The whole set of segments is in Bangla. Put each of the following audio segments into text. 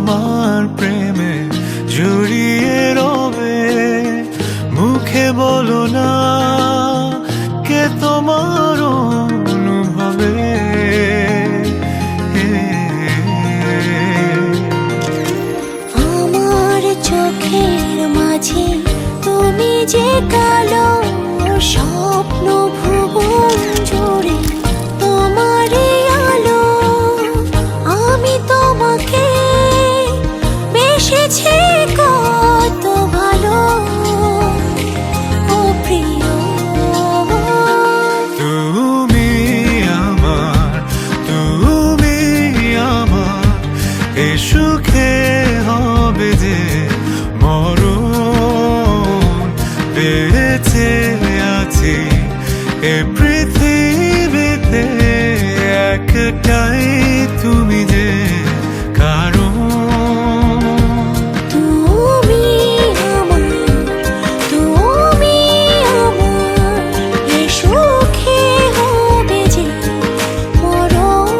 আমার প্রেমে জড়িয়ে রবে। মুখে বলো না কে তোমার অনুভবে। আমার চোখের মাঝে তুমি যে কালো স্বপ্ন ভুবন জুড়ে তোমারই আলো। আমি তোমাকে বেসেছি কত ভালো ও প্রিয়। তুমি আমার এ সুখে হবে যে মরণ। বেঁচে আছি এ পৃথিবীতে একটাই তুমি যে কারণ। তুমি আমার এ সুখে হবে যে মরণ।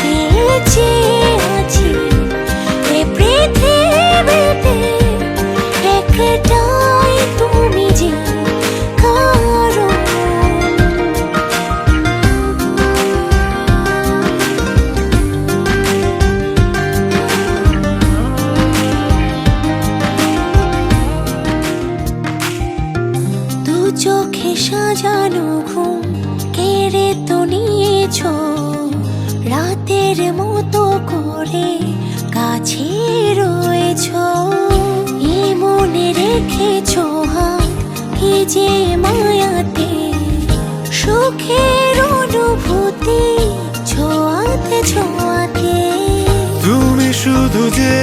বেঁচে আছি এ পৃথিবীতে একটাই তুমি যে কারণ। দু চোখে সাজানো ঘুম কেড়ে তো নিয়েছো, রাতের মতো করে কাছে রয়েছো। এ মনে রেখেছো হাত কি যে মায়াতে, সুখের অনুভূতি ছোঁয়াতে ছোঁয়াতে। তুমি শুধু যে